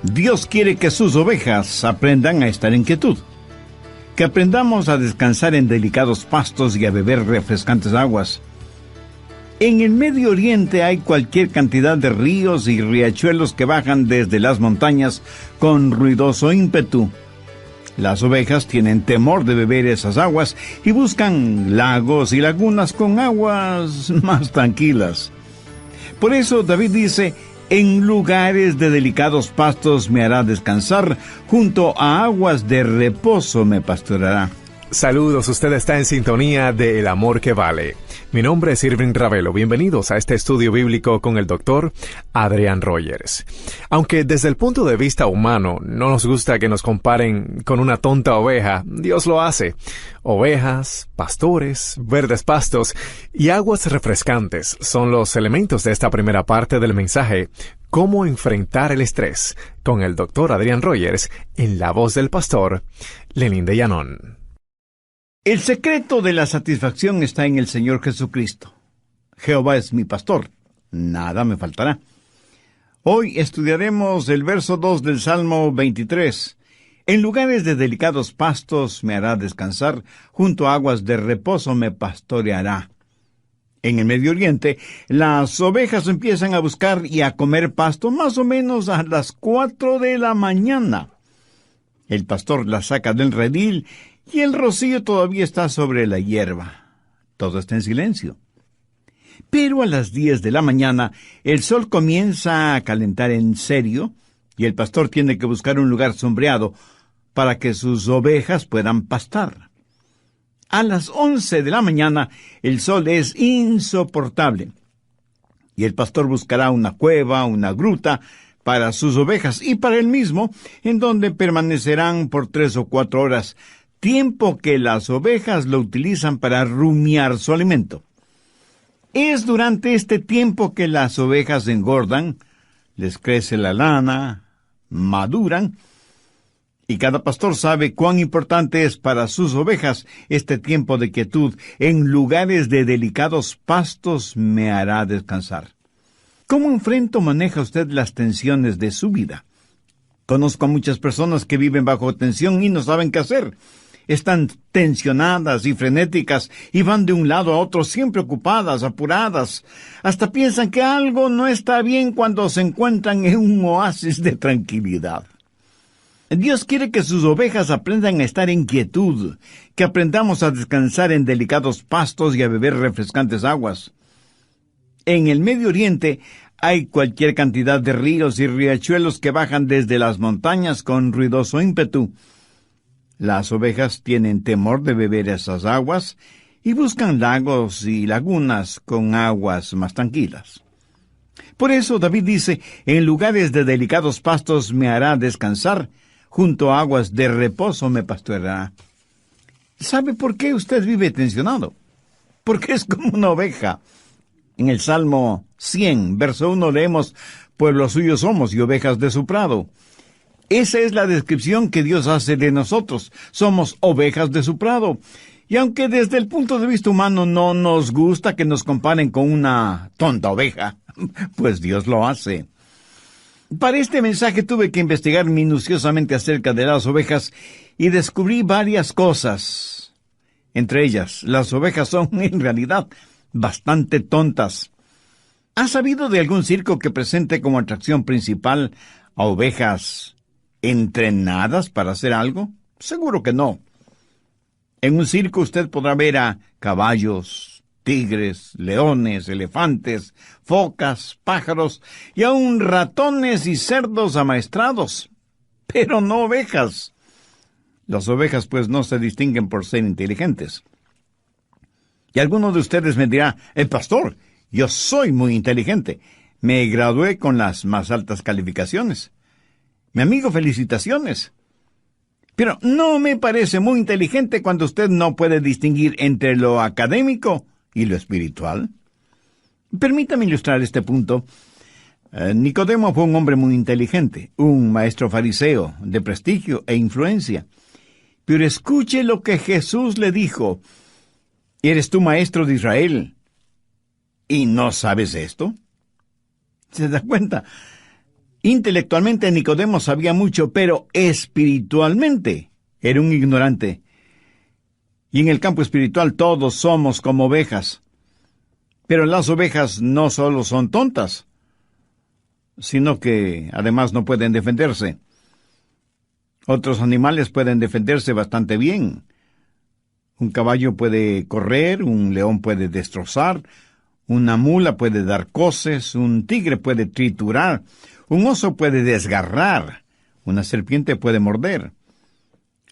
Dios quiere que sus ovejas aprendan a estar en quietud, que aprendamos a descansar en delicados pastos y a beber refrescantes aguas. En el Medio Oriente hay cualquier cantidad de ríos y riachuelos que bajan desde las montañas con ruidoso ímpetu. Las ovejas tienen temor de beber esas aguas y buscan lagos y lagunas con aguas más tranquilas. Por eso David dice: en lugares de delicados pastos me hará descansar, junto a aguas de reposo me pastoreará. Saludos, usted está en sintonía de El Amor que Vale. Mi nombre es Irving Ravelo. Bienvenidos a este estudio bíblico con el doctor Adrián Rogers. Aunque desde el punto de vista humano no nos gusta que nos comparen con una tonta oveja, Dios lo hace. Ovejas, pastores, verdes pastos y aguas refrescantes son los elementos de esta primera parte del mensaje Cómo enfrentar el estrés, con el doctor Adrián Rogers en la voz del pastor Lenín de Llanón. El secreto de la satisfacción está en el Señor Jesucristo. Jehová es mi pastor, nada me faltará. Hoy estudiaremos el verso 2 del Salmo 23. En lugares de delicados pastos me hará descansar, junto a aguas de reposo me pastoreará. En el Medio Oriente, las ovejas empiezan a buscar y a comer pasto más o menos a las 4 de la mañana. El pastor las saca del redil y el rocío todavía está sobre la hierba. Todo está en silencio. Pero a las 10 de la mañana, el sol comienza a calentar en serio y el pastor tiene que buscar un lugar sombreado para que sus ovejas puedan pastar. A las 11 de la mañana, el sol es insoportable y el pastor buscará una cueva, una gruta, para sus ovejas y para él mismo, en donde permanecerán por 3 o 4 horas, tiempo que las ovejas lo utilizan para rumiar su alimento. Es durante este tiempo que las ovejas engordan, les crece la lana, maduran, y cada pastor sabe cuán importante es para sus ovejas este tiempo de quietud. En lugares de delicados pastos me hará descansar. ¿Cómo enfrenta o maneja usted las tensiones de su vida? Conozco a muchas personas que viven bajo tensión y no saben qué hacer. Están tensionadas y frenéticas y van de un lado a otro siempre ocupadas, apuradas. Hasta piensan que algo no está bien cuando se encuentran en un oasis de tranquilidad. Dios quiere que sus ovejas aprendan a estar en quietud, que aprendamos a descansar en delicados pastos y a beber refrescantes aguas. En el Medio Oriente hay cualquier cantidad de ríos y riachuelos que bajan desde las montañas con ruidoso ímpetu. Las ovejas tienen temor de beber esas aguas y buscan lagos y lagunas con aguas más tranquilas. Por eso David dice: en lugares de delicados pastos me hará descansar, junto a aguas de reposo me pastoreará. ¿Sabe por qué usted vive tensionado? Porque es como una oveja. En el Salmo 100, verso 1 leemos: pueblo suyo somos y ovejas de su prado. Esa es la descripción que Dios hace de nosotros. Somos ovejas de su prado. Y aunque desde el punto de vista humano no nos gusta que nos comparen con una tonta oveja, pues Dios lo hace. Para este mensaje tuve que investigar minuciosamente acerca de las ovejas y descubrí varias cosas. Entre ellas, las ovejas son en realidad bastante tontas. ¿Has sabido de algún circo que presente como atracción principal a ovejas entrenadas para hacer algo? Seguro que no. En un circo usted podrá ver a caballos, tigres, leones, elefantes, focas, pájaros y aún ratones y cerdos amaestrados, pero no ovejas. Las ovejas pues no se distinguen por ser inteligentes. Y alguno de ustedes me dirá: pastor, yo soy muy inteligente. Me gradué con las más altas calificaciones. Mi amigo, felicitaciones. Pero no me parece muy inteligente cuando usted no puede distinguir entre lo académico y lo espiritual. Permítame ilustrar este punto. Nicodemo fue un hombre muy inteligente, un maestro fariseo de prestigio e influencia. Pero escuche lo que Jesús le dijo: ¿eres tú maestro de Israel y no sabes esto? ¿Se da cuenta? Intelectualmente Nicodemo sabía mucho, pero espiritualmente era un ignorante. Y en el campo espiritual todos somos como ovejas. Pero las ovejas no solo son tontas, sino que además no pueden defenderse. Otros animales pueden defenderse bastante bien. Un caballo puede correr, un león puede destrozar, una mula puede dar coces, un tigre puede triturar, un oso puede desgarrar, una serpiente puede morder.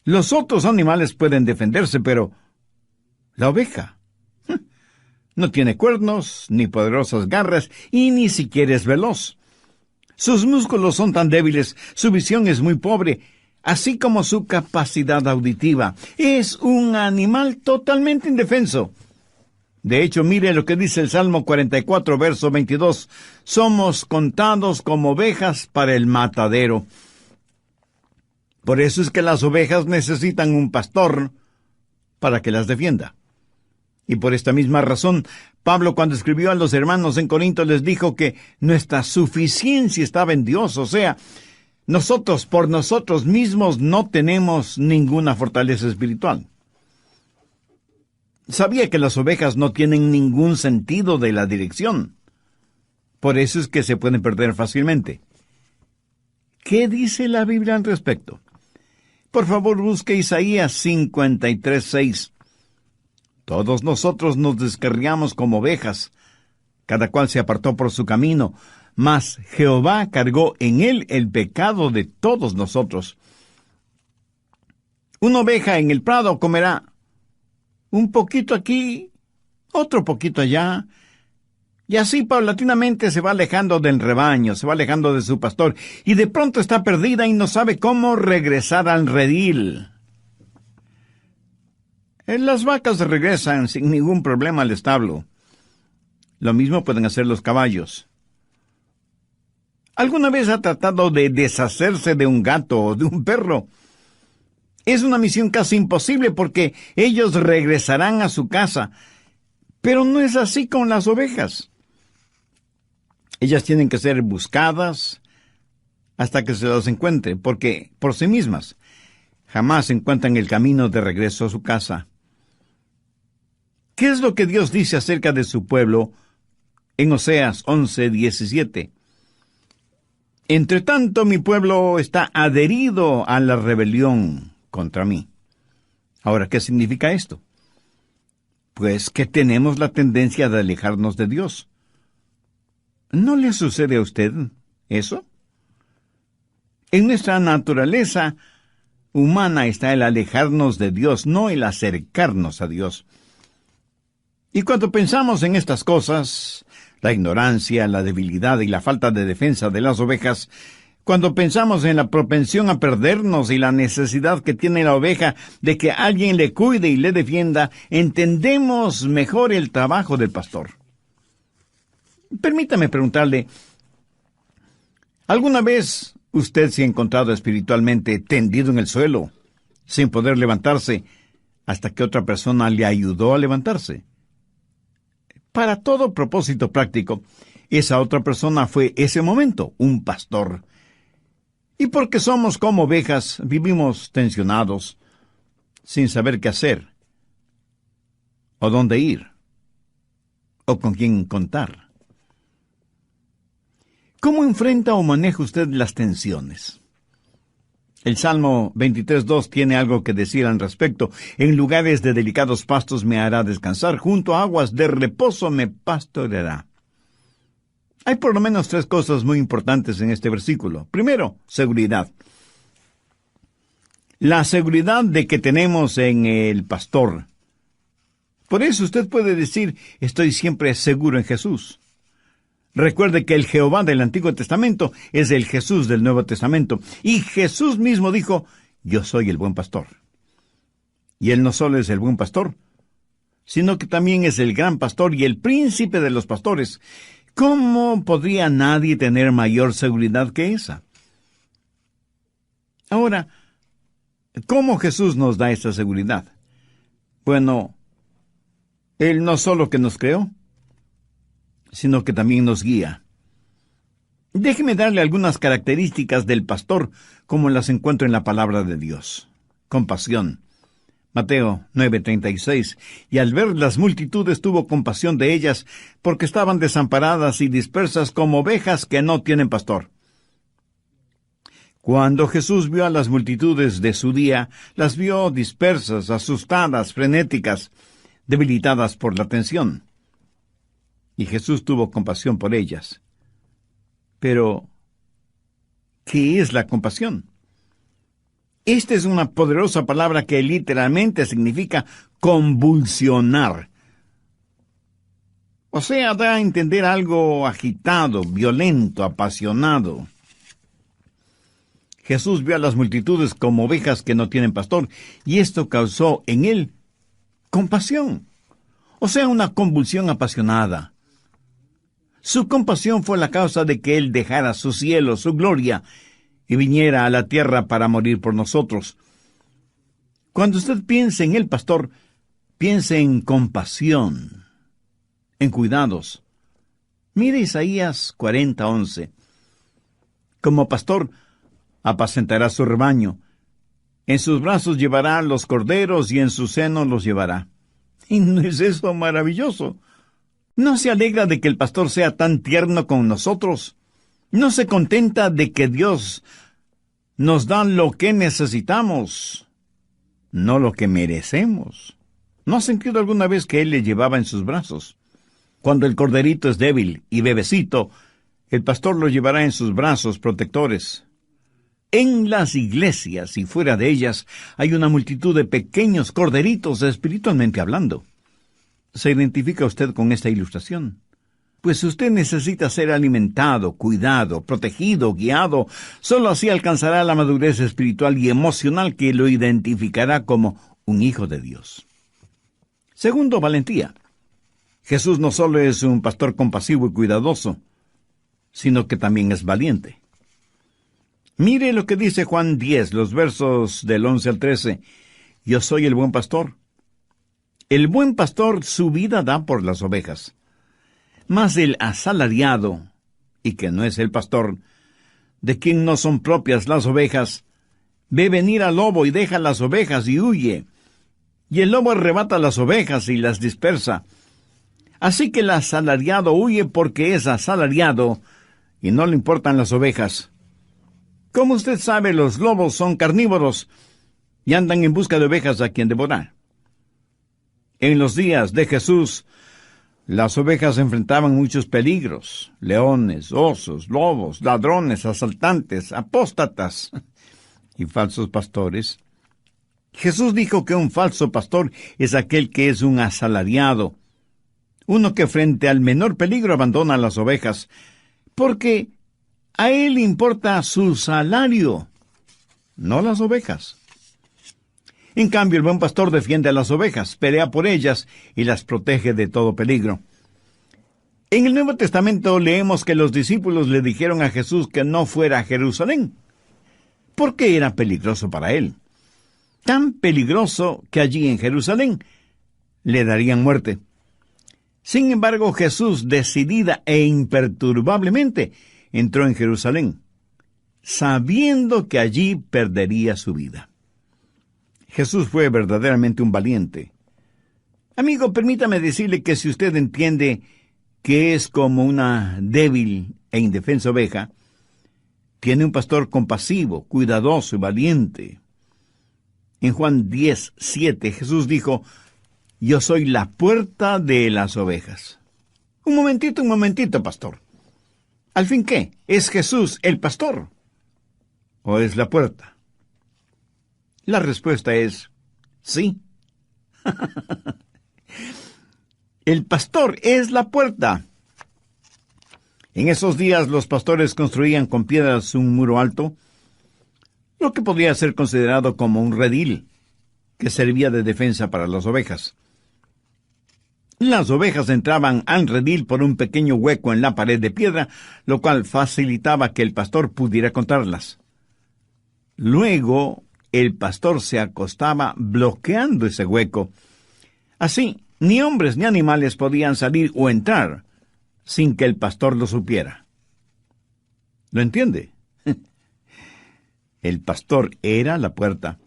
Los otros animales pueden defenderse, pero la oveja no tiene cuernos, ni poderosas garras, y ni siquiera es veloz. Sus músculos son tan débiles, su visión es muy pobre, así como su capacidad auditiva. Es un animal totalmente indefenso. De hecho, mire lo que dice el Salmo 44, verso 22. Somos contados como ovejas para el matadero. Por eso es que las ovejas necesitan un pastor para que las defienda. Y por esta misma razón, Pablo, cuando escribió a los hermanos en Corinto, les dijo que nuestra suficiencia estaba en Dios. O sea, nosotros por nosotros mismos no tenemos ninguna fortaleza espiritual. Sabía que las ovejas no tienen ningún sentido de la dirección. Por eso es que se pueden perder fácilmente. ¿Qué dice la Biblia al respecto? Por favor, busque Isaías 53:6. Todos nosotros nos descarriamos como ovejas, cada cual se apartó por su camino, mas Jehová cargó en él el pecado de todos nosotros. Una oveja en el prado comerá un poquito aquí, otro poquito allá, y así paulatinamente se va alejando del rebaño, se va alejando de su pastor, y de pronto está perdida y no sabe cómo regresar al redil. Las vacas regresan sin ningún problema al establo. Lo mismo pueden hacer los caballos. ¿Alguna vez ha tratado de deshacerse de un gato o de un perro? Es una misión casi imposible porque ellos regresarán a su casa. Pero no es así con las ovejas. Ellas tienen que ser buscadas hasta que se las encuentre, porque por sí mismas jamás encuentran el camino de regreso a su casa. ¿Qué es lo que Dios dice acerca de su pueblo en Oseas 11:17? Entre tanto, mi pueblo está adherido a la rebelión contra mí. Ahora, ¿qué significa esto? Pues que tenemos la tendencia de alejarnos de Dios. ¿No le sucede a usted eso? En nuestra naturaleza humana está el alejarnos de Dios, no el acercarnos a Dios. Y cuando pensamos en estas cosas, la ignorancia, la debilidad y la falta de defensa de las ovejas, cuando pensamos en la propensión a perdernos y la necesidad que tiene la oveja de que alguien le cuide y le defienda, entendemos mejor el trabajo del pastor. Permítame preguntarle, ¿alguna vez usted se ha encontrado espiritualmente tendido en el suelo, sin poder levantarse, hasta que otra persona le ayudó a levantarse? Para todo propósito práctico, esa otra persona fue ese momento, un pastor. Y porque somos como ovejas, vivimos tensionados, sin saber qué hacer, o dónde ir, o con quién contar. ¿Cómo enfrenta o maneja usted las tensiones? El Salmo 23:2 tiene algo que decir al respecto. En lugares de delicados pastos me hará descansar, junto a aguas de reposo me pastoreará. Hay por lo menos 3 cosas muy importantes en este versículo. Primero, seguridad. La seguridad de que tenemos en el pastor. Por eso usted puede decir, estoy siempre seguro en Jesús. Recuerde que el Jehová del Antiguo Testamento es el Jesús del Nuevo Testamento. Y Jesús mismo dijo, yo soy el buen pastor. Y Él no solo es el buen pastor, sino que también es el gran pastor y el príncipe de los pastores. ¿Cómo podría nadie tener mayor seguridad que esa? Ahora, ¿cómo Jesús nos da esta seguridad? Bueno, Él no solo que nos creó, sino que también nos guía. Déjeme darle algunas características del pastor como las encuentro en la palabra de Dios. Compasión. Mateo 9:36. Y al ver las multitudes tuvo compasión de ellas, porque estaban desamparadas y dispersas como ovejas que no tienen pastor. Cuando Jesús vio a las multitudes de su día, las vio dispersas, asustadas, frenéticas, debilitadas por la tensión. Y Jesús tuvo compasión por ellas. Pero, ¿qué es la compasión? Esta es una poderosa palabra que literalmente significa convulsionar. O sea, da a entender algo agitado, violento, apasionado. Jesús vio a las multitudes como ovejas que no tienen pastor, y esto causó en él compasión. O sea, una convulsión apasionada. Su compasión fue la causa de que él dejara su cielo, su gloria, y viniera a la tierra para morir por nosotros. Cuando usted piense en el pastor, piense en compasión, en cuidados. Mire Isaías 40:11. Como pastor, apacentará su rebaño. En sus brazos llevará los corderos y en su seno los llevará. ¿Y no es eso maravilloso? ¿No se alegra de que el pastor sea tan tierno con nosotros? ¿No se contenta de que Dios nos da lo que necesitamos, no lo que merecemos? ¿No ha sentido alguna vez que Él le llevaba en sus brazos? Cuando el corderito es débil y bebecito, el pastor lo llevará en sus brazos protectores. En las iglesias y fuera de ellas hay una multitud de pequeños corderitos espiritualmente hablando. ¿Se identifica usted con esta ilustración? Pues usted necesita ser alimentado, cuidado, protegido, guiado. Solo así alcanzará la madurez espiritual y emocional que lo identificará como un hijo de Dios. Segundo, valentía. Jesús no solo es un pastor compasivo y cuidadoso, sino que también es valiente. Mire lo que dice Juan 10, los versos del 11 al 13. Yo soy el buen pastor. El buen pastor su vida da por las ovejas. Mas el asalariado, y que no es el pastor, de quien no son propias las ovejas, ve venir al lobo y deja las ovejas y huye. Y el lobo arrebata las ovejas y las dispersa. Así que el asalariado huye porque es asalariado y no le importan las ovejas. Como usted sabe, los lobos son carnívoros y andan en busca de ovejas a quien devorar. En los días de Jesús, las ovejas enfrentaban muchos peligros: leones, osos, lobos, ladrones, asaltantes, apóstatas y falsos pastores. Jesús dijo que un falso pastor es aquel que es un asalariado, uno que frente al menor peligro abandona las ovejas, porque a él le importa su salario, no las ovejas. En cambio, el buen pastor defiende a las ovejas, pelea por ellas y las protege de todo peligro. En el Nuevo Testamento leemos que los discípulos le dijeron a Jesús que no fuera a Jerusalén, porque era peligroso para él. Tan peligroso que allí en Jerusalén le darían muerte. Sin embargo, Jesús, decidida e imperturbablemente, entró en Jerusalén, sabiendo que allí perdería su vida. Jesús fue verdaderamente un valiente. Amigo, permítame decirle que si usted entiende que es como una débil e indefensa oveja, tiene un pastor compasivo, cuidadoso y valiente. En Juan 10:7, Jesús dijo: yo soy la puerta de las ovejas. Un momentito, pastor. ¿Al fin qué? ¿Es Jesús el pastor? ¿O es la puerta? La respuesta es sí. El pastor es la puerta. En esos días los pastores construían con piedras un muro alto, lo que podría ser considerado como un redil, que servía de defensa para las ovejas. Las ovejas entraban al redil por un pequeño hueco en la pared de piedra, lo cual facilitaba que el pastor pudiera encontrarlas. Luego, el pastor se acostaba bloqueando ese hueco. Así, ni hombres ni animales podían salir o entrar sin que el pastor lo supiera. ¿Lo entiende? El pastor era la puerta.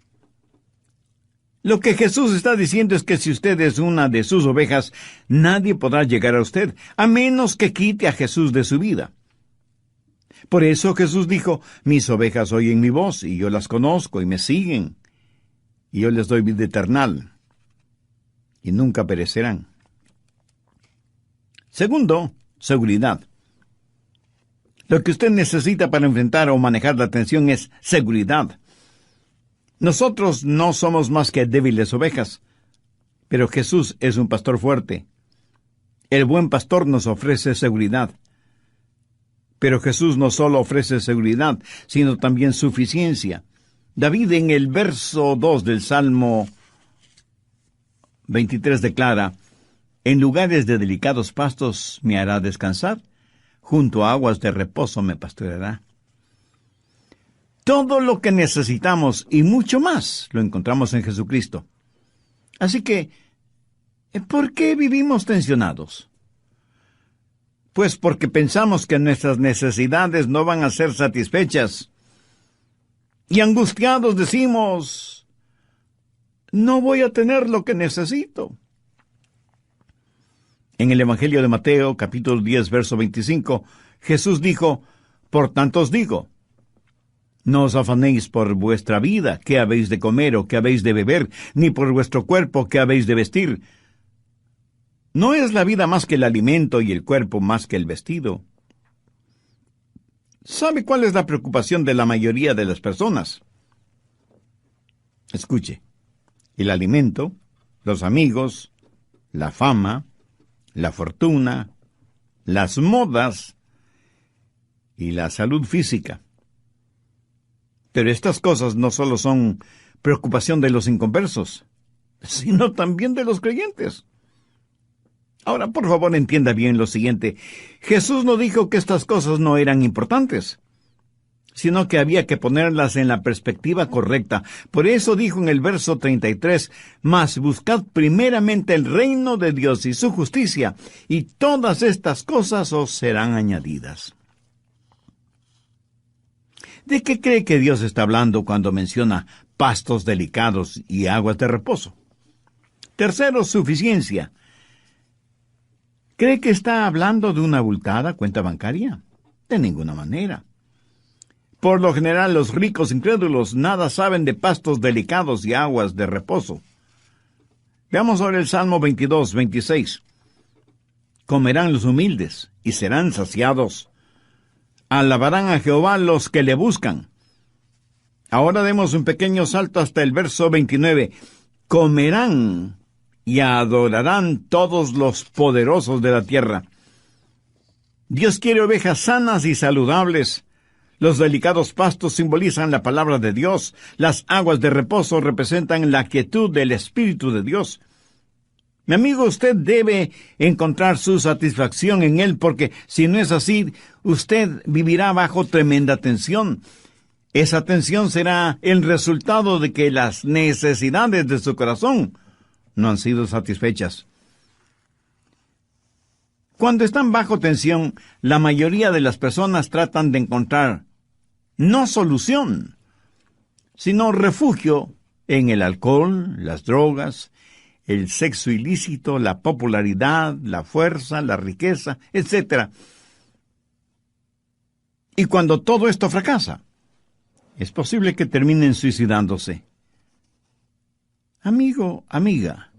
Lo que Jesús está diciendo es que si usted es una de sus ovejas, nadie podrá llegar a usted, a menos que quite a Jesús de su vida. Por eso Jesús dijo, mis ovejas oyen mi voz, y yo las conozco, y me siguen, y yo les doy vida eterna, y nunca perecerán. Segundo, seguridad. Lo que usted necesita para enfrentar o manejar la tensión es seguridad. Nosotros no somos más que débiles ovejas, pero Jesús es un pastor fuerte. El buen pastor nos ofrece seguridad. Pero Jesús no solo ofrece seguridad, sino también suficiencia. David en el verso 2 del Salmo 23 declara, en lugares de delicados pastos me hará descansar, junto a aguas de reposo me pastoreará. Todo lo que necesitamos y mucho más lo encontramos en Jesucristo. Así que, ¿por qué vivimos tensionados? Pues porque pensamos que nuestras necesidades no van a ser satisfechas. Y angustiados decimos, no voy a tener lo que necesito. En el Evangelio de Mateo, capítulo 10, verso 25, Jesús dijo, por tanto os digo, no os afanéis por vuestra vida, qué habéis de comer o qué habéis de beber, ni por vuestro cuerpo, qué habéis de vestir. ¿No es la vida más que el alimento y el cuerpo más que el vestido? ¿Sabe cuál es la preocupación de la mayoría de las personas? Escuche, el alimento, los amigos, la fama, la fortuna, las modas y la salud física. Pero estas cosas no solo son preocupación de los inconversos, sino también de los creyentes. Ahora, por favor, entienda bien lo siguiente. Jesús no dijo que estas cosas no eran importantes, sino que había que ponerlas en la perspectiva correcta. Por eso dijo en el verso 33, mas buscad primeramente el reino de Dios y su justicia, y todas estas cosas os serán añadidas. ¿De qué cree que Dios está hablando cuando menciona pastos delicados y aguas de reposo? Tercero, suficiencia. ¿Cree que está hablando de una abultada cuenta bancaria? De ninguna manera. Por lo general, los ricos incrédulos nada saben de pastos delicados y aguas de reposo. Veamos ahora el Salmo 22, 26. Comerán los humildes y serán saciados. Alabarán a Jehová los que le buscan. Ahora demos un pequeño salto hasta el verso 29. Comerán y adorarán todos los poderosos de la tierra. Dios quiere ovejas sanas y saludables. Los delicados pastos simbolizan la palabra de Dios. Las aguas de reposo representan la quietud del Espíritu de Dios. Mi amigo, usted debe encontrar su satisfacción en Él, porque si no es así, usted vivirá bajo tremenda tensión. Esa tensión será el resultado de que las necesidades de su corazón no han sido satisfechas. Cuando están bajo tensión, la mayoría de las personas tratan de encontrar no solución, sino refugio en el alcohol, las drogas, el sexo ilícito, la popularidad, la fuerza, la riqueza, etc. Y cuando todo esto fracasa, es posible que terminen suicidándose. Amigo, amiga,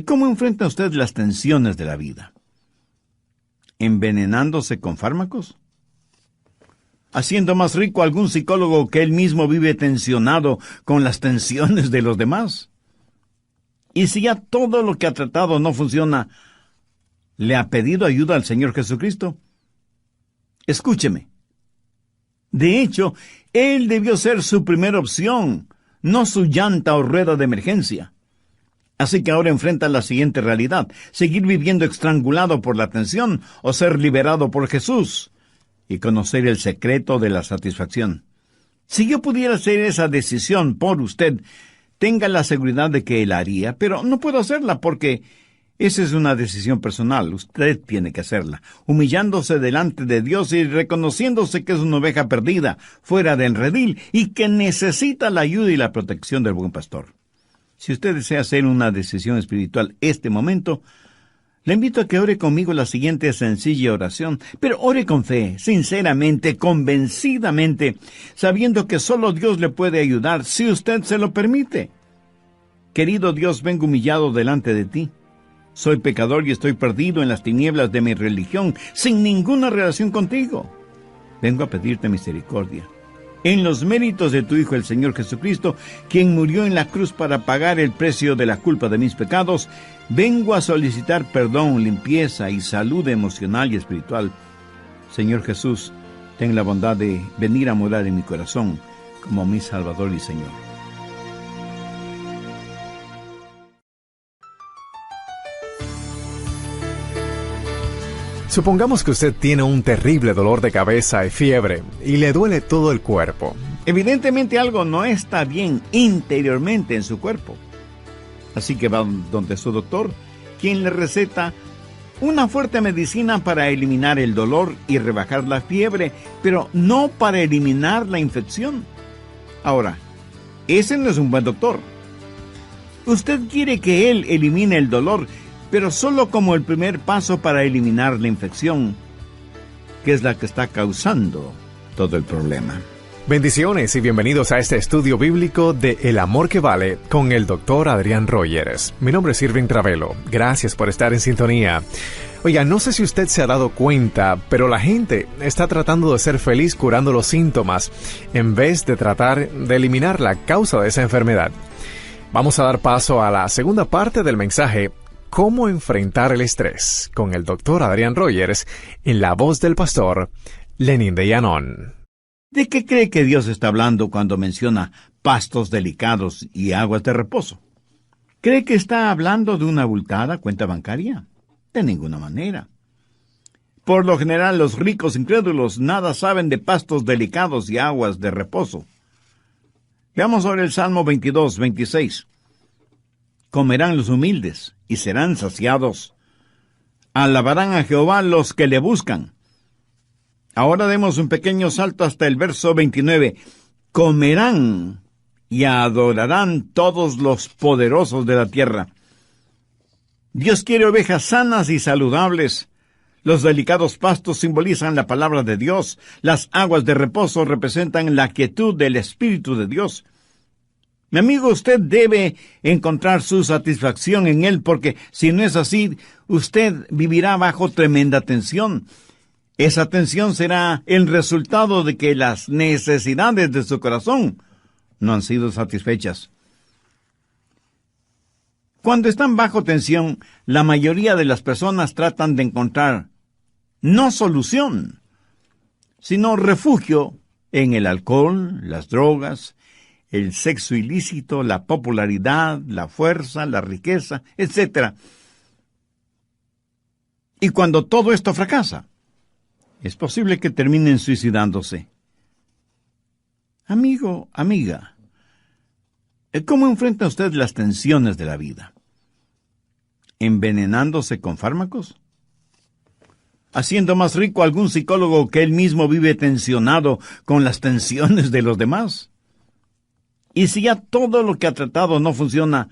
¿cómo enfrenta usted las tensiones de la vida? ¿Envenenándose con fármacos? ¿Haciendo más rico a algún psicólogo que él mismo vive tensionado con las tensiones de los demás? Y si ya todo lo que ha tratado no funciona, ¿le ha pedido ayuda al Señor Jesucristo? Escúcheme. De hecho, Él debió ser su primera opción, no su llanta o rueda de emergencia. Así que ahora enfrenta la siguiente realidad: seguir viviendo estrangulado por la tensión o ser liberado por Jesús y conocer el secreto de la satisfacción. Si yo pudiera hacer esa decisión por usted, tenga la seguridad de que Él haría, pero no puedo hacerla porque Esa es una decisión personal. Usted tiene que hacerla, humillándose delante de Dios y reconociéndose que es una oveja perdida, fuera del redil, y que necesita la ayuda y la protección del buen pastor. Si usted desea hacer una decisión espiritual este momento, le invito a que ore conmigo la siguiente sencilla oración, pero ore con fe, sinceramente, convencidamente, sabiendo que solo Dios le puede ayudar si usted se lo permite. Querido Dios, vengo humillado delante de ti. Soy pecador y estoy perdido en las tinieblas de mi religión, sin ninguna relación contigo. Vengo a pedirte misericordia. En los méritos de tu Hijo, el Señor Jesucristo, quien murió en la cruz para pagar el precio de la culpa de mis pecados, vengo a solicitar perdón, limpieza y salud emocional y espiritual. Señor Jesús, ten la bondad de venir a morar en mi corazón como mi Salvador y Señor. Supongamos que usted tiene un terrible dolor de cabeza y fiebre, y le duele todo el cuerpo. Evidentemente algo no está bien interiormente en su cuerpo. Así que va donde su doctor, quien le receta una fuerte medicina para eliminar el dolor y rebajar la fiebre, pero no para eliminar la infección. Ahora, ese no es un buen doctor. Usted quiere que él elimine el dolor, pero solo como el primer paso para eliminar la infección, que es la que está causando todo el problema. Bendiciones y bienvenidos a este estudio bíblico de El Amor que Vale con el Dr. Adrián Rogers. Mi nombre es Irving Ravelo. Gracias por estar en sintonía. Oiga, no sé si usted se ha dado cuenta, pero la gente está tratando de ser feliz curando los síntomas en vez de tratar de eliminar la causa de esa enfermedad. Vamos a dar paso a la segunda parte del mensaje, ¿Cómo enfrentar el estrés?, con el Dr. Adrián Rogers, en la voz del pastor Lenín de Llanón. ¿De qué cree que Dios está hablando cuando menciona pastos delicados y aguas de reposo? ¿Cree que está hablando de una abultada cuenta bancaria? De ninguna manera. Por lo general, los ricos incrédulos nada saben de pastos delicados y aguas de reposo. Veamos ahora el Salmo 22, 26. Comerán los humildes y serán saciados. Alabarán a Jehová los que le buscan. Ahora demos un pequeño salto hasta el verso 29. Comerán y adorarán todos los poderosos de la tierra. Dios quiere ovejas sanas y saludables. Los delicados pastos simbolizan la palabra de Dios. Las aguas de reposo representan la quietud del Espíritu de Dios. Mi amigo, usted debe encontrar su satisfacción en Él, porque si no es así, usted vivirá bajo tremenda tensión. Esa tensión será el resultado de que las necesidades de su corazón no han sido satisfechas. Cuando están bajo tensión, la mayoría de las personas tratan de encontrar no solución, sino refugio en el alcohol, las drogas, el sexo ilícito, la popularidad, la fuerza, la riqueza, etc. Y cuando todo esto fracasa, es posible que terminen suicidándose. Amigo, amiga, ¿cómo enfrenta usted las tensiones de la vida? ¿Envenenándose con fármacos? ¿Haciendo más rico a algún psicólogo que él mismo vive tensionado con las tensiones de los demás? Y si ya todo lo que ha tratado no funciona,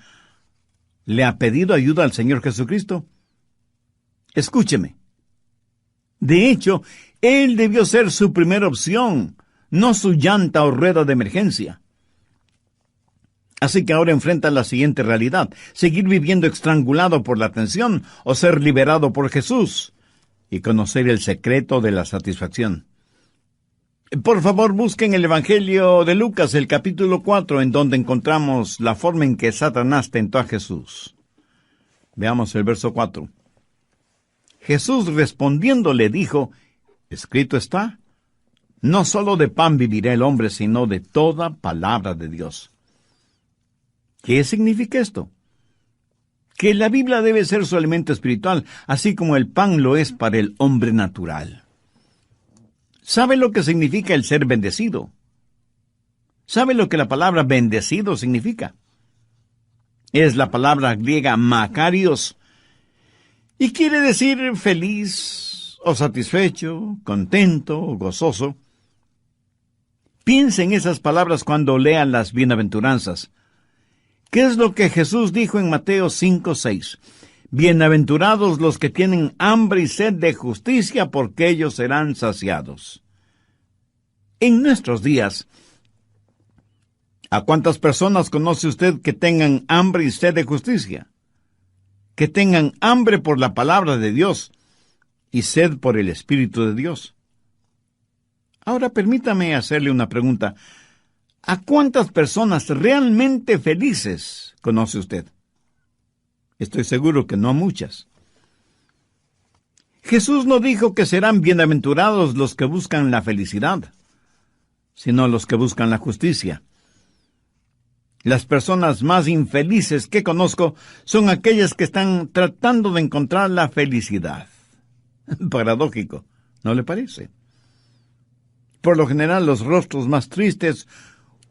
¿le ha pedido ayuda al Señor Jesucristo? Escúcheme. De hecho, Él debió ser su primera opción, no su llanta o rueda de emergencia. Así que ahora enfrenta la siguiente realidad: seguir viviendo estrangulado por la tensión o ser liberado por Jesús y conocer el secreto de la satisfacción. Por favor, busquen el Evangelio de Lucas, el capítulo 4, en donde encontramos la forma en que Satanás tentó a Jesús. Veamos el verso 4. Jesús respondiendo le dijo, escrito está, no solo de pan vivirá el hombre, sino de toda palabra de Dios. ¿Qué significa esto? Que la Biblia debe ser su alimento espiritual, así como el pan lo es para el hombre natural. ¿Sabe lo que significa el ser bendecido? ¿Sabe lo que la palabra bendecido significa? Es la palabra griega makarios, Y quiere decir feliz o satisfecho, contento o gozoso. Piense en esas palabras cuando lean las bienaventuranzas. ¿Qué es lo que Jesús dijo en Mateo 5:6? Bienaventurados los que tienen hambre y sed de justicia, porque ellos serán saciados. En nuestros días, ¿a cuántas personas conoce usted que tengan hambre y sed de justicia? Que tengan hambre por la palabra de Dios y sed por el Espíritu de Dios. Ahora permítame hacerle una pregunta. ¿A cuántas personas realmente felices conoce usted? Estoy seguro que no a muchas. Jesús no dijo que serán bienaventurados los que buscan la felicidad, sino los que buscan la justicia. Las personas más infelices que conozco son aquellas que están tratando de encontrar la felicidad. Paradójico, ¿no le parece? Por lo general, los rostros más tristes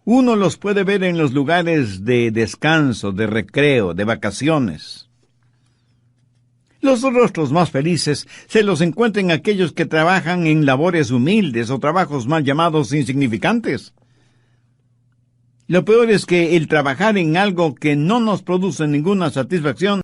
uno los puede ver en los lugares de descanso, de recreo, de vacaciones. Los rostros más felices se los encuentran aquellos que trabajan en labores humildes o trabajos mal llamados insignificantes. Lo peor es que el trabajar en algo que no nos produce ninguna satisfacción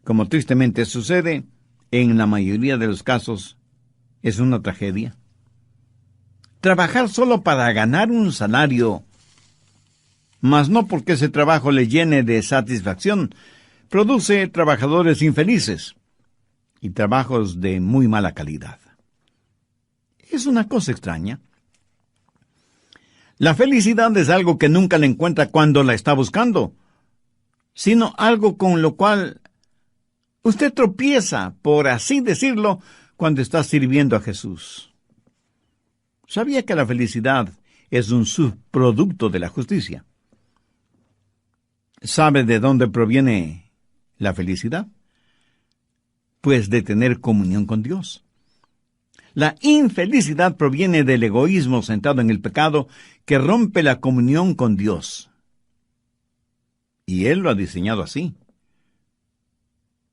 como tristemente sucede, en la mayoría de los casos, es una tragedia. Trabajar solo para ganar un salario, mas no porque ese trabajo le llene de satisfacción, produce trabajadores infelices y trabajos de muy mala calidad. Es una cosa extraña. La felicidad es algo que nunca la encuentra cuando la está buscando, sino algo con lo cual usted tropieza, por así decirlo, cuando está sirviendo a Jesús. ¿Sabía que la felicidad es un subproducto de la justicia? ¿Sabe de dónde proviene la felicidad? Pues de tener comunión con Dios. La infelicidad proviene del egoísmo centrado en el pecado que rompe la comunión con Dios. Y Él lo ha diseñado así.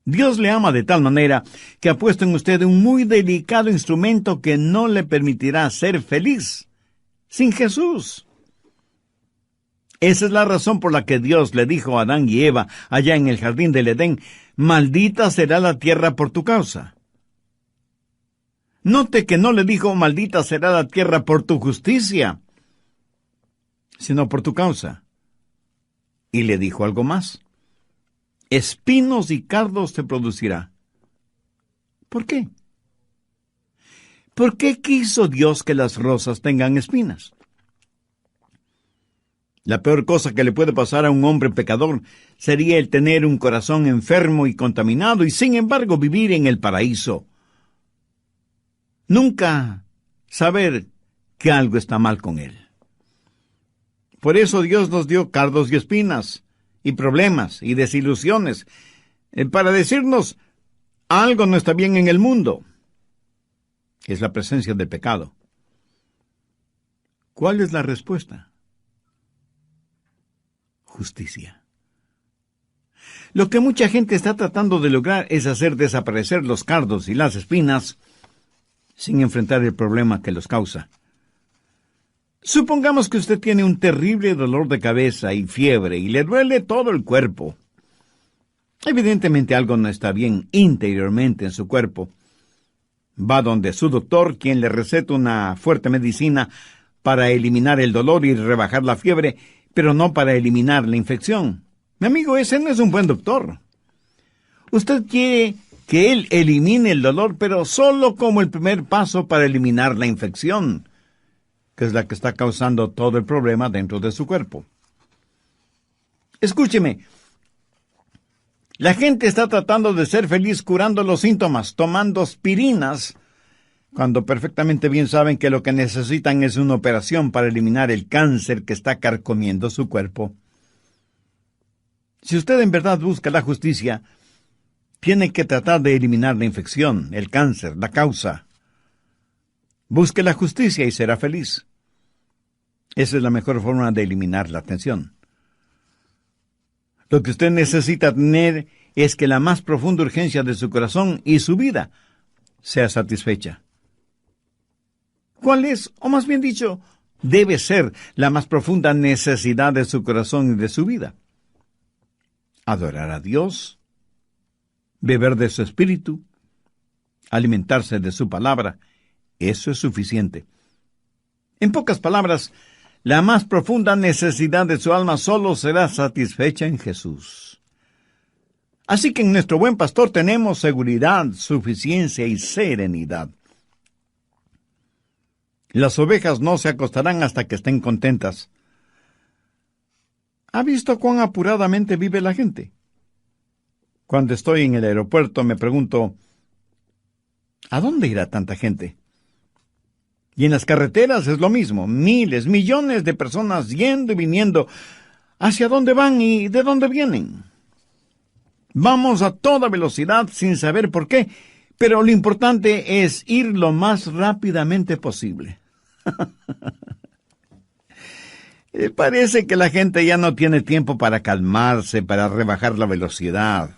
Dios le ama de tal manera que ha puesto en usted un muy delicado instrumento que no le permitirá ser feliz sin Jesús. Esa es la razón por la que Dios le dijo a Adán y Eva allá en el jardín del Edén: maldita será la tierra por tu causa. Note que no le dijo maldita será la tierra por tu justicia, sino por tu causa. Y le dijo algo más: espinos y cardos te producirá. ¿Por qué? ¿Por qué quiso Dios que las rosas tengan espinas? La peor cosa que le puede pasar a un hombre pecador sería el tener un corazón enfermo y contaminado y sin embargo vivir en el paraíso. Nunca saber que algo está mal con él. Por eso Dios nos dio cardos y espinas, y problemas y desilusiones, para decirnos algo no está bien en el mundo. Es la presencia del pecado. ¿Cuál es la respuesta? Justicia. Lo que mucha gente está tratando de lograr es hacer desaparecer los cardos y las espinas sin enfrentar el problema que los causa. Supongamos que usted tiene un terrible dolor de cabeza y fiebre y le duele todo el cuerpo. Evidentemente algo no está bien interiormente en su cuerpo. Va donde su doctor, quien le receta una fuerte medicina para eliminar el dolor y rebajar la fiebre, pero no para eliminar la infección. Mi amigo, ese no es un buen doctor. Usted quiere que él elimine el dolor, pero solo como el primer paso para eliminar la infección, que es la que está causando todo el problema dentro de su cuerpo. Escúcheme, la gente está tratando de ser feliz curando los síntomas, tomando aspirinas, cuando perfectamente bien saben que lo que necesitan es una operación para eliminar el cáncer que está carcomiendo su cuerpo. Si usted en verdad busca la justicia, tiene que tratar de eliminar la infección, el cáncer, la causa. Busque la justicia y será feliz. Esa es la mejor forma de eliminar la tensión. Lo que usted necesita tener es que la más profunda urgencia de su corazón y su vida sea satisfecha. ¿Cuál es, o más bien dicho, debe ser la más profunda necesidad de su corazón y de su vida? Adorar a Dios, beber de su espíritu, alimentarse de su palabra. Eso es suficiente. En pocas palabras, la más profunda necesidad de su alma solo será satisfecha en Jesús. Así que en nuestro buen pastor tenemos seguridad, suficiencia y serenidad. Las ovejas no se acostarán hasta que estén contentas. ¿Ha visto cuán apuradamente vive la gente? Cuando estoy en el aeropuerto me pregunto, ¿a dónde irá tanta gente? Y en las carreteras es lo mismo, miles, millones de personas yendo y viniendo. ¿Hacia dónde van y de dónde vienen? Vamos a toda velocidad sin saber por qué, pero lo importante es ir lo más rápidamente posible. Parece que la gente ya no tiene tiempo para calmarse, para rebajar la velocidad,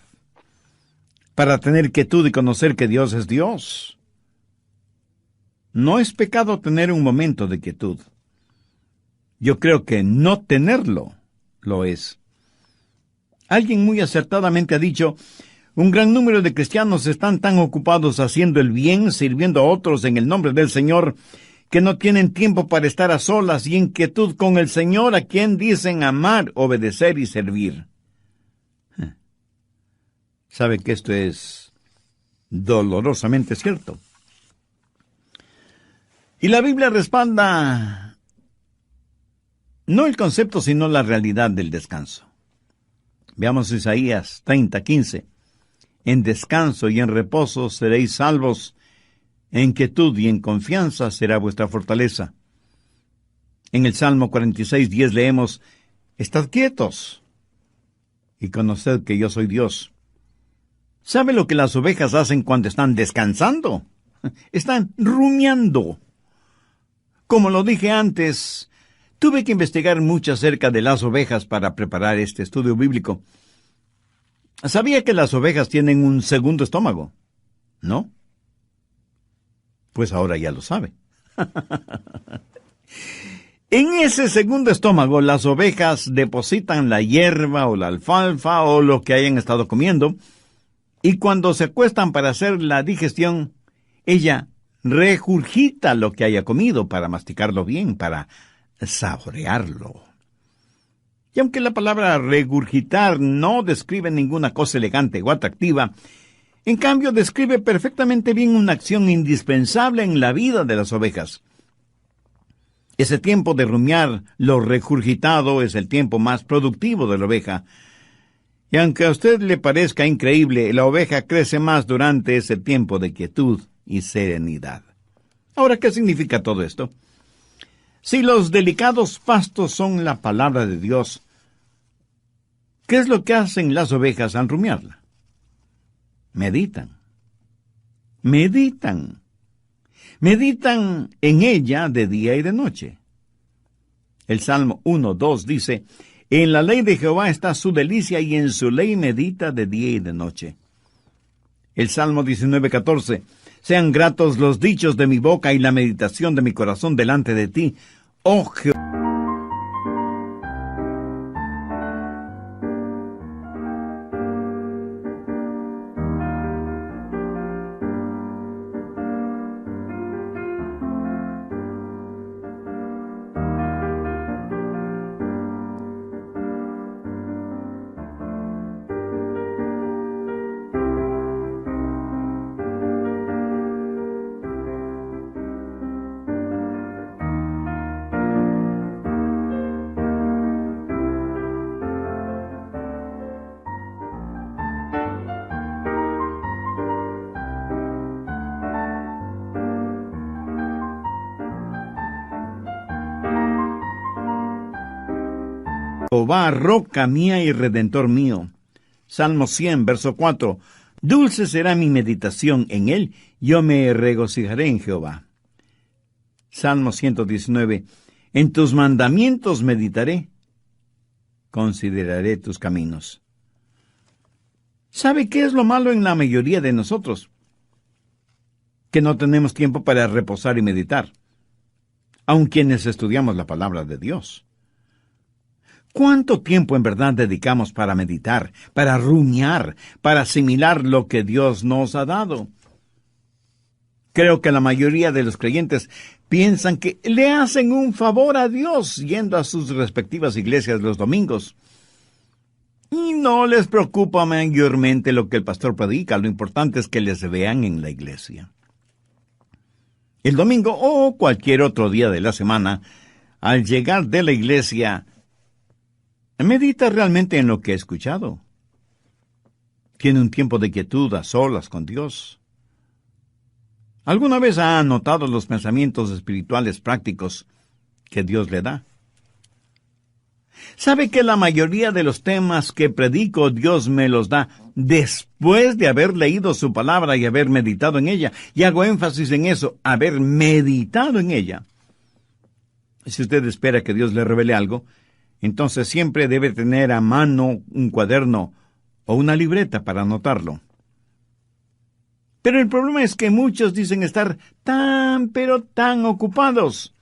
para tener quietud y conocer que Dios es Dios. No es pecado tener un momento de quietud. Yo creo que no tenerlo lo es. Alguien muy acertadamente ha dicho, un gran número de cristianos están tan ocupados haciendo el bien, sirviendo a otros en el nombre del Señor, que no tienen tiempo para estar a solas y en quietud con el Señor, a quien dicen amar, obedecer y servir. ¿Sabe que esto es dolorosamente cierto? Y la Biblia respalda no el concepto, sino la realidad del descanso. Veamos Isaías 30:15. En descanso y en reposo seréis salvos, en quietud y en confianza será vuestra fortaleza. En el Salmo 46:10 leemos, estad quietos y conoced que yo soy Dios. ¿Sabe lo que las ovejas hacen cuando están descansando? Están rumiando. Como lo dije antes, tuve que investigar mucho acerca de las ovejas para preparar este estudio bíblico. ¿Sabía que las ovejas tienen un segundo estómago? ¿No? Pues ahora ya lo sabe. En ese segundo estómago, las ovejas depositan la hierba o la alfalfa o lo que hayan estado comiendo, y cuando se acuestan para hacer la digestión, ella regurgita lo que haya comido para masticarlo bien, para saborearlo. Y aunque la palabra regurgitar no describe ninguna cosa elegante o atractiva, en cambio describe perfectamente bien una acción indispensable en la vida de las ovejas. Ese tiempo de rumiar lo regurgitado es el tiempo más productivo de la oveja. Y aunque a usted le parezca increíble, la oveja crece más durante ese tiempo de quietud y serenidad. Ahora, ¿qué significa todo esto? Si los delicados pastos son la palabra de Dios, ¿qué es lo que hacen las ovejas al rumiarla? Meditan. Meditan. Meditan en ella de día y de noche. El Salmo 1:2 dice, en la ley de Jehová está su delicia y en su ley medita de día y de noche. El Salmo 19:14, sean gratos los dichos de mi boca y la meditación de mi corazón delante de ti, oh Jehová. Jehová, roca mía y redentor mío. Salmo 100, verso 4. Dulce será mi meditación en él, yo me regocijaré en Jehová. Salmo 119. En tus mandamientos meditaré, consideraré tus caminos. ¿Sabe qué es lo malo en la mayoría de nosotros? Que no tenemos tiempo para reposar y meditar, aun quienes estudiamos la palabra de Dios. ¿Cuánto tiempo en verdad dedicamos para meditar, para rumiar, para asimilar lo que Dios nos ha dado? Creo que la mayoría de los creyentes piensan que le hacen un favor a Dios yendo a sus respectivas iglesias los domingos. Y no les preocupa mayormente lo que el pastor predica, lo importante es que les vean en la iglesia. El domingo o cualquier otro día de la semana, al llegar de la iglesia, medita realmente en lo que he escuchado. Tiene un tiempo de quietud a solas con Dios. ¿Alguna vez ha anotado los pensamientos espirituales prácticos que Dios le da? ¿Sabe que la mayoría de los temas que predico Dios me los da después de haber leído su palabra y haber meditado en ella? Y hago énfasis en eso, haber meditado en ella. Si usted espera que Dios le revele algo, entonces siempre debe tener a mano un cuaderno o una libreta para anotarlo. Pero el problema es que muchos dicen estar pero tan ocupados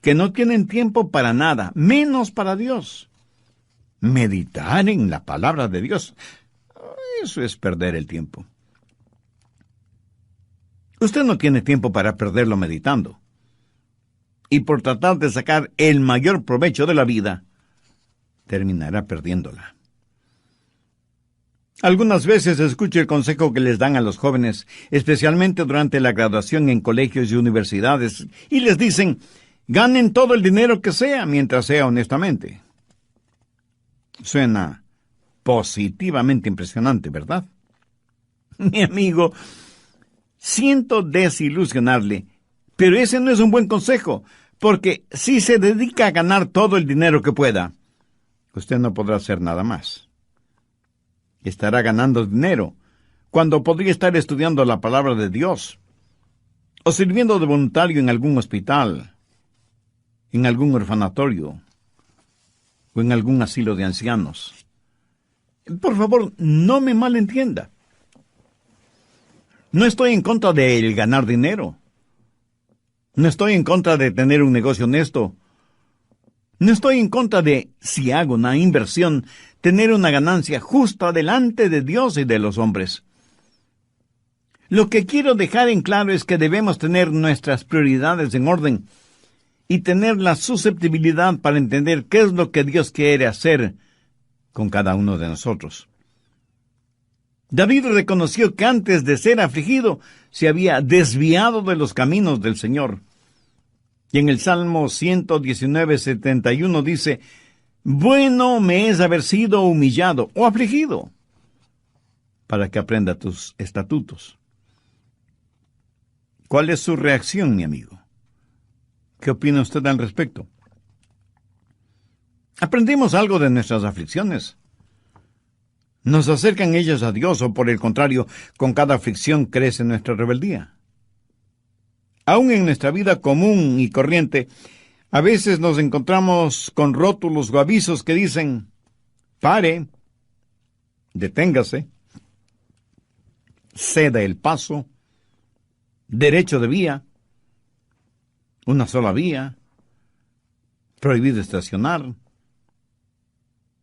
que no tienen tiempo para nada, menos para Dios. Meditar en la palabra de Dios, eso es perder el tiempo. Usted no tiene tiempo para perderlo meditando. Y por tratar de sacar el mayor provecho de la vida, terminará perdiéndola. Algunas veces escucho el consejo que les dan a los jóvenes, especialmente durante la graduación en colegios y universidades, y les dicen, ganen todo el dinero que sea, mientras sea honestamente. Suena positivamente impresionante, ¿verdad? Mi amigo, siento desilusionarle, pero ese no es un buen consejo, porque si se dedica a ganar todo el dinero que pueda, usted no podrá hacer nada más. Estará ganando dinero, cuando podría estar estudiando la palabra de Dios, o sirviendo de voluntario en algún hospital, en algún orfanatorio, o en algún asilo de ancianos. Por favor, no me malentienda. No estoy en contra de el ganar dinero. No estoy en contra de tener un negocio honesto. No estoy en contra de, si hago una inversión, tener una ganancia justa delante de Dios y de los hombres. Lo que quiero dejar en claro es que debemos tener nuestras prioridades en orden y tener la susceptibilidad para entender qué es lo que Dios quiere hacer con cada uno de nosotros. David reconoció que antes de ser afligido se había desviado de los caminos del Señor. Y en el Salmo 119:71 dice, bueno me es haber sido humillado o afligido, para que aprenda tus estatutos. ¿Cuál es su reacción, mi amigo? ¿Qué opina usted al respecto? ¿Aprendimos algo de nuestras aflicciones? ¿Nos acercan ellas a Dios o por el contrario, con cada aflicción crece nuestra rebeldía? Aún en nuestra vida común y corriente, a veces nos encontramos con rótulos o avisos que dicen, pare, deténgase, ceda el paso, derecho de vía, una sola vía, prohibido estacionar,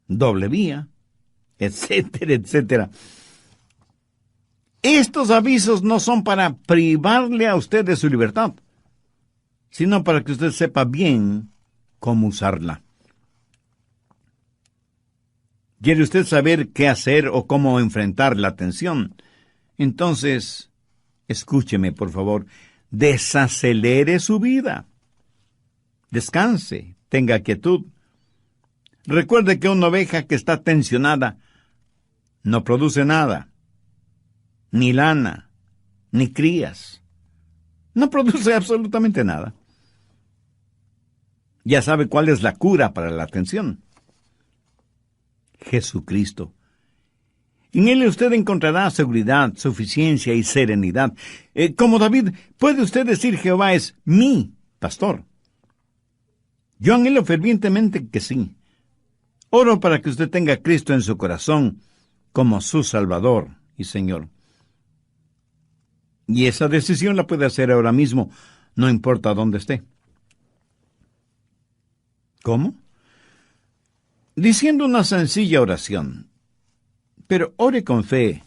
doble vía, etcétera, etcétera. Estos avisos no son para privarle a usted de su libertad, sino para que usted sepa bien cómo usarla. ¿Quiere usted saber qué hacer o cómo enfrentar la tensión? Entonces, escúcheme, por favor, desacelere su vida. Descanse, tenga quietud. Recuerde que una oveja que está tensionada no produce nada, ni lana, ni crías. No produce absolutamente nada. Ya sabe cuál es la cura para la tensión. Jesucristo. En Él usted encontrará seguridad, suficiencia y serenidad. Como David, puede usted decir: Jehová es mi pastor. Yo anhelo fervientemente que sí. Oro para que usted tenga a Cristo en su corazón como su Salvador y Señor. Y esa decisión la puede hacer ahora mismo, no importa dónde esté. ¿Cómo? Diciendo una sencilla oración. Pero ore con fe,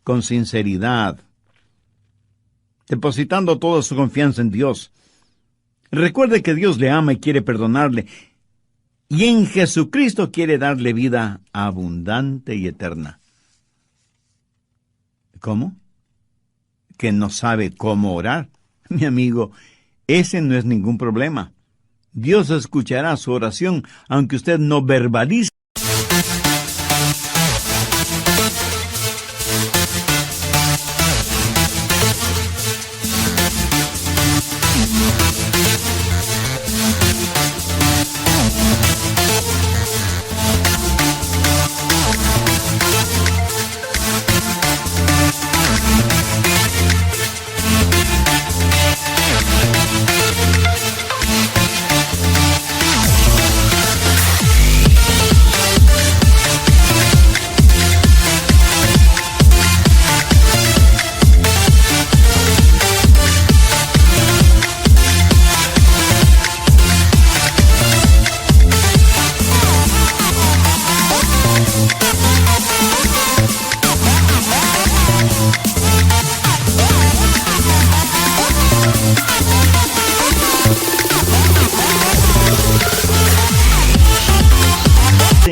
con sinceridad, depositando toda su confianza en Dios. Recuerde que Dios le ama y quiere perdonarle, y en Jesucristo quiere darle vida abundante y eterna. ¿Cómo? ¿Que no sabe cómo orar? Mi amigo, ese no es ningún problema. Dios escuchará su oración, aunque usted no verbalice.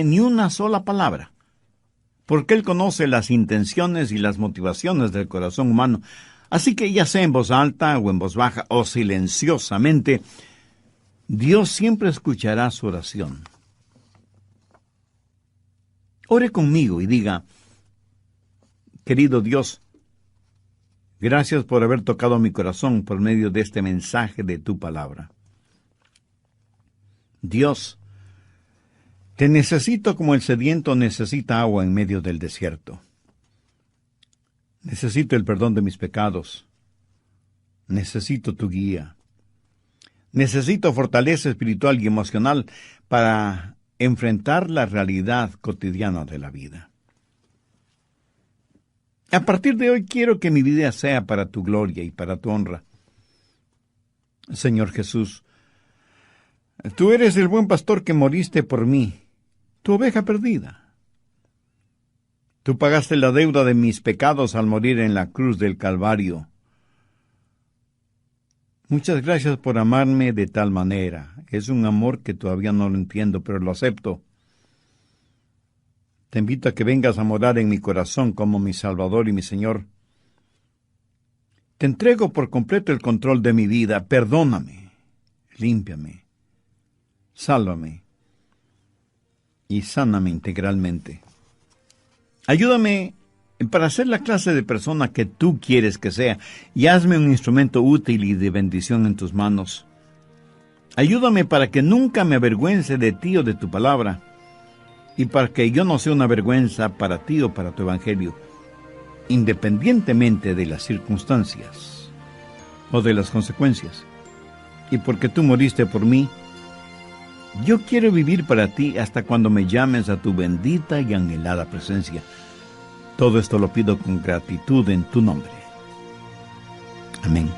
Ni una sola palabra, porque Él conoce las intenciones y las motivaciones del corazón humano. Así que ya sea en voz alta o en voz baja o silenciosamente, Dios siempre escuchará su oración. Ore conmigo y diga: querido Dios, gracias por haber tocado mi corazón por medio de este mensaje de tu palabra. Dios, te necesito como el sediento necesita agua en medio del desierto. Necesito el perdón de mis pecados. Necesito tu guía. Necesito fortaleza espiritual y emocional para enfrentar la realidad cotidiana de la vida. A partir de hoy quiero que mi vida sea para tu gloria y para tu honra. Señor Jesús, tú eres el buen pastor que moriste por mí, tu oveja perdida. Tú pagaste la deuda de mis pecados al morir en la cruz del Calvario. Muchas gracias por amarme de tal manera. Es un amor que todavía no lo entiendo, pero lo acepto. Te invito a que vengas a morar en mi corazón como mi Salvador y mi Señor. Te entrego por completo el control de mi vida. Perdóname, límpiame, sálvame y sáname integralmente. Ayúdame para ser la clase de persona que tú quieres que sea, y hazme un instrumento útil y de bendición en tus manos. Ayúdame para que nunca me avergüence de ti o de tu palabra, y para que yo no sea una vergüenza para ti o para tu evangelio, independientemente de las circunstancias o de las consecuencias. Y porque tú moriste por mí, yo quiero vivir para ti hasta cuando me llames a tu bendita y anhelada presencia. Todo esto lo pido con gratitud en tu nombre. Amén.